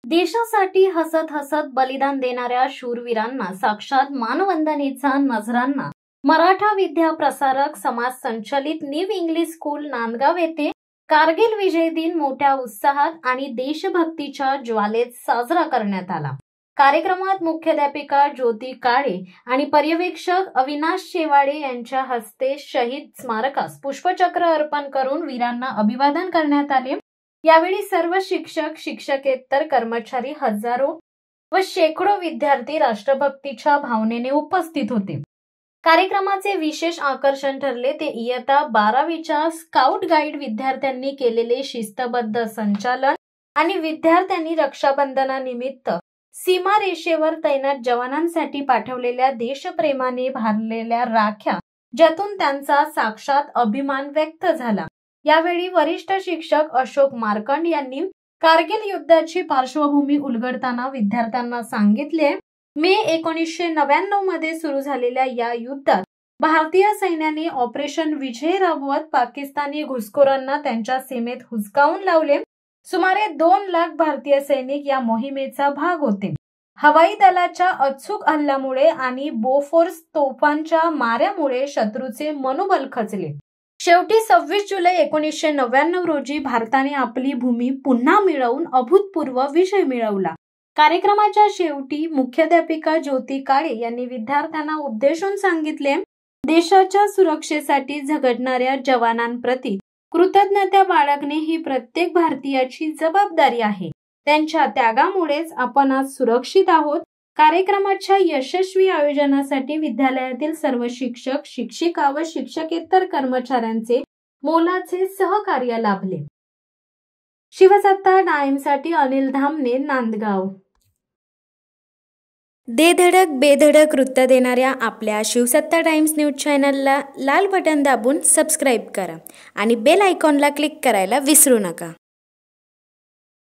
देशासाठी हसत हसत बलिदान देणाऱ्या शूरवीरांना साक्षात मानवंदनेचा नजरांना मराठा विद्या प्रसारक समाज संचलित न्यू इंग्लिश स्कूल नांदगाव येथे कारगिल विजय दिन मोठ्या उत्साहात आणि देशभक्तीच्या ज्वालेत साजरा करण्यात आला। कार्यक्रमात मुख्याध्यापिका ज्योती काळे आणि पर्यवेक्षक अविनाश शेवाळे यांच्या हस्ते शहीद स्मारकास पुष्पचक्र अर्पण करून वीरांना अभिवादन करण्यात आले। यावेळी सर्व शिक्षक, शिक्षकेतर कर्मचारी, हजारो व शेकडो विद्यार्थी राष्ट्रभक्तीच्या भावनेने उपस्थित होते। कार्यक्रमाचे विशेष आकर्षण ठरले ते इयत्ता 12वीच्या स्काउट गाईड विद्यार्थ्यांनी केलेले शिस्तबद्ध संचालन आणि विद्यार्थ्यांनी रक्षाबंधनानिमित्त सीमा रेषेवर तैनात जवानांसाठी पाठवलेल्या देशप्रेमाने भारलेल्या राख्या, ज्यातून त्यांचा साक्षात अभिमान व्यक्त झाला। यावेळी वरिष्ठ शिक्षक अशोक मार्कंड यांनी कारगिल युद्धाची पार्श्वभूमी उलगडताना विद्यार्थ्यांना सांगितले, मे 1999 मध्ये सुरू झालेल्या या युद्धात भारतीय सैन्याने ऑपरेशन विजय राबवत पाकिस्तानी घुसखोरांना त्यांच्या सीमेत हुसकावून लावले। सुमारे 2 लाख भारतीय सैनिक या मोहिमेचा भाग होते। हवाई दलाच्या अचूक हल्ल्यामुळे आणि बोफोर्स तोफांच्या माऱ्यामुळे शत्रूचे मनोबल खचले। शेवटी 26 जुलै 1999 रोजी भारताने आपली भूमी पुन्हा मिळवून अभूतपूर्व विजय मिळवला। कार्यक्रमाच्या शेवटी मुख्याध्यापिका ज्योती काळे यांनी विद्यार्थ्यांना उद्देशून सांगितले, देशाच्या सुरक्षेसाठी झगडणाऱ्या जवानांप्रती कृतज्ञता बाळगणे ही प्रत्येक भारतीयाची जबाबदारी आहे। त्यांच्या त्यागामुळेच आपण आज सुरक्षित आहोत। कार्यक्रमाच्या यशस्वी आयोजनासाठी विद्यालयातील सर्व शिक्षक, शिक्षिका व शिक्षकेतर कर्मचाऱ्यांचे मोलाचे सहकार्य लाभले। शिवसत्ता टाइम्ससाठी अनिल धामणे, नांदगाव। दे धडक बेधडक वृत्त देणाऱ्या आपल्या शिवसत्ता टाइम्स न्यूज चॅनलला लाल बटन दाबून सबस्क्राईब करा आणि बेल आयकॉनला क्लिक करायला विसरू नका।